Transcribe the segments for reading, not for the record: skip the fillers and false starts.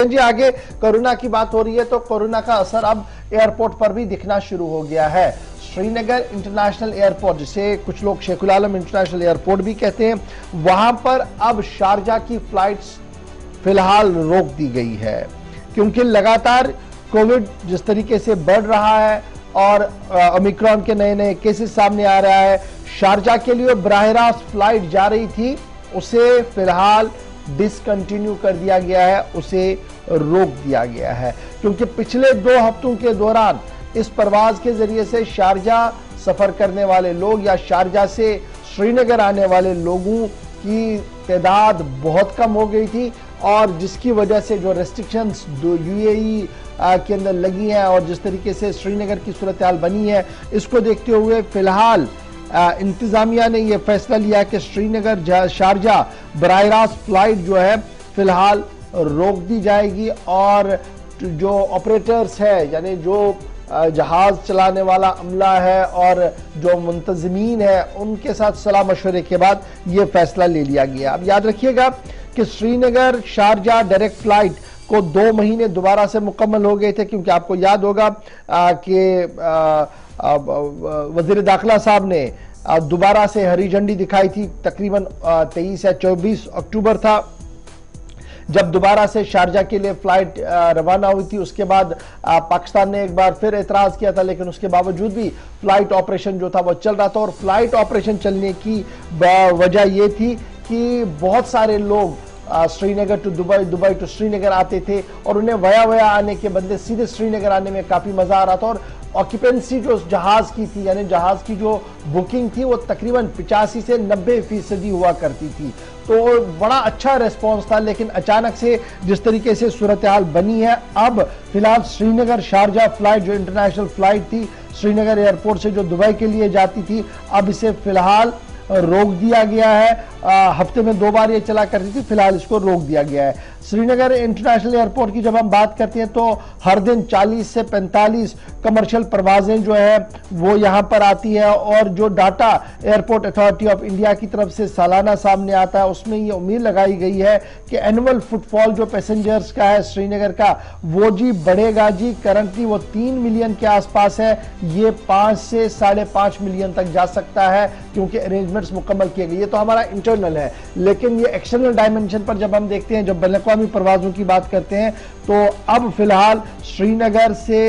जी आगे कोरोना की बात हो रही है तो कोरोना का असर अब एयरपोर्ट पर भी दिखना शुरू हो गया है। श्रीनगर इंटरनेशनल एयरपोर्ट, जिसे कुछ लोग शेखुल आलम इंटरनेशनल एयरपोर्ट भी कहते हैं, वहां पर अब शारजा की फ्लाइट्स फिलहाल रोक दी गई है, क्योंकि लगातार कोविड जिस तरीके से बढ़ रहा है और ओमिक्रॉन के नए नए केसेस सामने आ रहा है, शारजा के लिए बराह रास्त फ्लाइट जा रही थी, उसे फिलहाल डिसकंटिन्यू कर दिया गया है, उसे रोक दिया गया है, क्योंकि पिछले 2 हफ्तों के दौरान इस परवाज के जरिए से शारजा सफर करने वाले लोग या शारजा से श्रीनगर आने वाले लोगों की तादाद बहुत कम हो गई थी, और जिसकी वजह से जो रेस्ट्रिक्शंस यूएई के अंदर लगी हैं और जिस तरीके से श्रीनगर की सूरत हाल बनी है, इसको देखते हुए फिलहाल इंतजामिया ने यह फैसला लिया कि श्रीनगर शारजा बराह रास्त फ्लाइट जो है फिलहाल रोक दी जाएगी, और जो ऑपरेटर्स है यानी जो जहाज चलाने वाला अमला है और जो मुंतजमीन है, उनके साथ सलाह मशवरे के बाद यह फैसला ले लिया गया। अब याद रखिएगा कि श्रीनगर शारजा डायरेक्ट फ्लाइट को 2 महीने दोबारा से मुकम्मल हो गए थे, क्योंकि आपको याद होगा कि वजीर दाखिला साहब ने दोबारा से हरी झंडी दिखाई थी, तकरीबन 23 या 24 अक्टूबर था जब दोबारा से शारजा के लिए फ्लाइट रवाना हुई थी। उसके बाद पाकिस्तान ने एक बार फिर एतराज किया था, लेकिन उसके बावजूद भी फ्लाइट ऑपरेशन जो था वो चल रहा था, और फ्लाइट ऑपरेशन चलने की वजह ये थी कि बहुत सारे लोग Srinagar to Dubai, Dubai to Srinagar आते थे, और उन्हें वया आने के बदले सीधे श्रीनगर आने में काफी मजा आ रहा था, और ऑक्यूपेंसी जो जहाज की थी यानी जहाज की जो बुकिंग थी वो तकरीबन 85 से 90% हुआ करती थी, तो बड़ा अच्छा रेस्पॉन्स था। लेकिन अचानक से जिस तरीके से सूरत हाल बनी है, अब फिलहाल श्रीनगर शारजा फ्लाइट जो इंटरनेशनल फ्लाइट थी श्रीनगर एयरपोर्ट से जो दुबई के लिए जाती थी, अब इसे फिलहाल रोक दिया गया है। हफ्ते में 2 बार ये चला करती थी, फिलहाल इसको रोक दिया गया है। श्रीनगर इंटरनेशनल एयरपोर्ट की जब हम बात करते हैं तो हर दिन 40 से 45 कमर्शियल परवाजें जो है वो यहां पर आती है, और जो data airport authority of India की तरफ से सालाना सामने आता है, उसमें ये उम्मीद लगाई गई है कि एनुअल फुटफॉल जो पैसेंजर्स का है श्रीनगर का, वो जी बढ़ेगा जी। करंटली वो 3 मिलियन के आसपास है, ये 5 से 5.5 मिलियन तक जा सकता है, क्योंकि अरेंजमेंट्स मुकम्मल किए गए। ये तो हमारा इंटरनल है, लेकिन ये एक्सटर्नल डायमेंशन पर जब हम देखते हैं, जब बैनुल-अक़वामी परवाजों की बात करते हैं, तो अब फिलहाल श्रीनगर से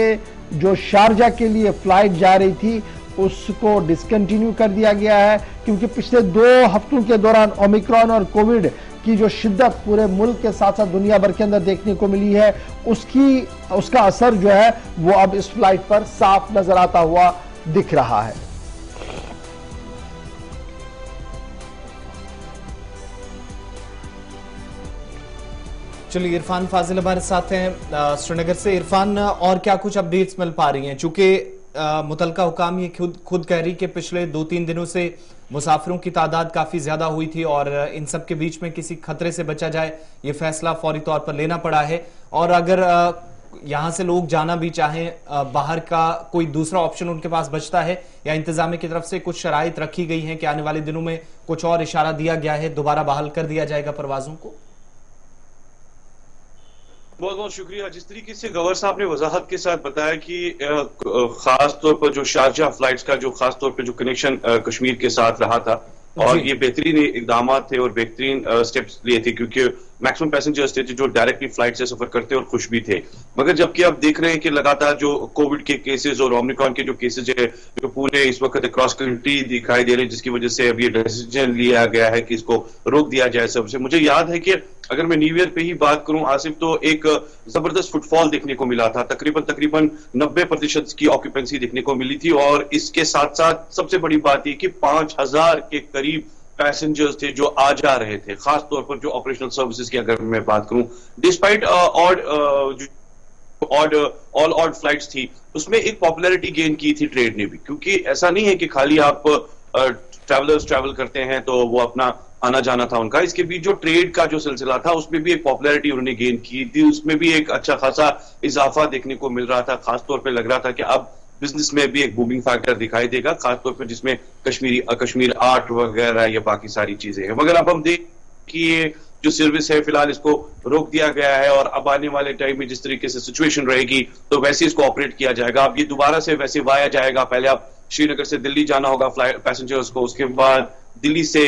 जो शारजा के लिए फ्लाइट जा रही थी उसको डिसकंटिन्यू कर दिया गया है, क्योंकि पिछले 2 हफ्तों के दौरान ओमिक्रॉन और कोविड की जो शिद्दत पूरे मुल्क के साथ साथ दुनिया भर के अंदर देखने को मिली है, उसका असर जो है वो अब इस फ्लाइट पर साफ नजर आता हुआ दिख रहा है। चलिए, इरफान फाजिल हमारे साथ हैं श्रीनगर से। इरफान, और क्या कुछ अपडेट्स मिल पा रही हैं? चूंकि मुतलका हुकाम ये खुद कह रही कि पिछले 2-3 दिनों से मुसाफिरों की तादाद काफी ज्यादा हुई थी, और इन सब के बीच में किसी खतरे से बचा जाए ये फैसला फौरी तौर पर लेना पड़ा है। और अगर यहां से लोग जाना भी चाहें, बाहर का कोई दूसरा ऑप्शन उनके पास बचता है, या इंतजामिया की तरफ से कुछ शराइत रखी गई है कि आने वाले दिनों में कुछ और इशारा दिया गया है, दोबारा बहाल कर दिया जाएगा परवाजों को? बहुत बहुत शुक्रिया। जिस तरीके से गवर्नर साहब ने वजाहत के साथ बताया कि खास तौर पर जो शारजा फ्लाइट्स का जो खास तौर पर जो कनेक्शन कश्मीर के साथ रहा था, और ये बेहतरीन इकदाम थे और बेहतरीन स्टेप्स लिए थे, क्योंकि मैक्सिमम पैसेंजर्स थे जो डायरेक्टली फ्लाइट से सफर करते और खुश भी थे। मगर जबकि आप देख रहे हैं कि लगातार जो कोविड के केसेस और ओमिक्रॉन के जो केसेस है जो पूरे इस वक्त अक्रॉस कंट्री दिखाई दे रहे हैं, जिसकी वजह से अब ये डिसीजन लिया गया है कि इसको रोक दिया जाए सबसे। मुझे याद है कि अगर मैं न्यू ईयर पे ही बात करूं आसिफ, तो एक जबरदस्त फुटफॉल देखने को मिला था, तकरीबन 90% की ऑक्यूपेंसी देखने को मिली थी, और इसके साथ साथ सबसे बड़ी बात यह कि 5000 के करीब पैसेंजर्स थे जो आ जा रहे थे। खास तौर पर जो ऑपरेशनल सर्विसेज की अगर मैं बात करूं, डिस्पाइट ऑड फ्लाइट्स थी, उसमें एक पॉपुलैरिटी गेन की थी ट्रेड ने भी, क्योंकि ऐसा नहीं है कि खाली आप ट्रैवलर्स ट्रैवल करते हैं तो वो अपना आना जाना था उनका। इसके बीच जो ट्रेड का जो सिलसिला था उसमें भी एक पॉपुलैरिटी उन्होंने गेन की थी, उसमें भी एक अच्छा खासा इजाफा देखने को मिल रहा था। खासतौर पर लग रहा था कि अब बिजनेस में भी एक बूमिंग फैक्टर दिखाई देगा, खासतौर पर जिसमें कश्मीर आर्ट वगैरह या बाकी सारी चीजें हैं। मगर अब हम देख कि ये जो सर्विस है फिलहाल इसको रोक दिया गया है और अब आने वाले टाइम में जिस तरीके से सिचुएशन रहेगी तो वैसे इसको ऑपरेट किया जाएगा। अब ये दोबारा से वैसे वाया जाएगा, पहले आप श्रीनगर से दिल्ली जाना होगा फ्लाइट पैसेंजर्स को, उसके बाद दिल्ली से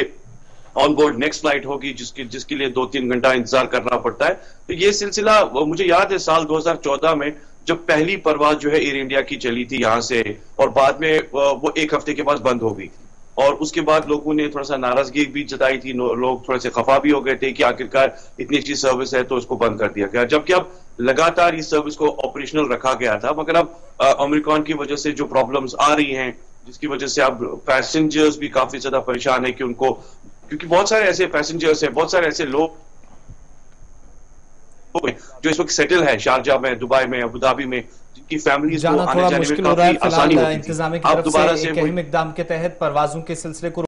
ऑन बोर्ड नेक्स्ट फ्लाइट होगी जिसके लिए 2-3 घंटा इंतजार करना पड़ता है। तो ये सिलसिला मुझे याद है साल 2014 में जब पहली परवाज जो है एयर इंडिया की चली थी यहाँ से, और बाद में वो 1 हफ्ते के बाद बंद हो गई और उसके बाद लोगों ने थोड़ा सा नाराजगी भी जताई थी, लोग थोड़े से खफा भी हो गए थे कि आखिरकार इतनी अच्छी सर्विस है तो इसको बंद कर दिया गया, जबकि अब लगातार इस सर्विस को ऑपरेशनल रखा गया था। मगर अब ओमिक्रॉन की वजह से जो प्रॉब्लम्स आ रही हैं जिसकी वजह से अब पैसेंजर्स भी काफी ज्यादा परेशान है कि उनको, क्योंकि बहुत सारे ऐसे पैसेंजर्स हैं, बहुत सारे ऐसे लोग जो इस वक्त सेटल है शारजाह में, दुबई में, अबू धाबी में, जिनकी फैमिलीज को आने जाने में काफी आसानी होती थी। इंतजाम की तरफ से एक अहम इकदाम के तहत परवाजों के सिलसिले को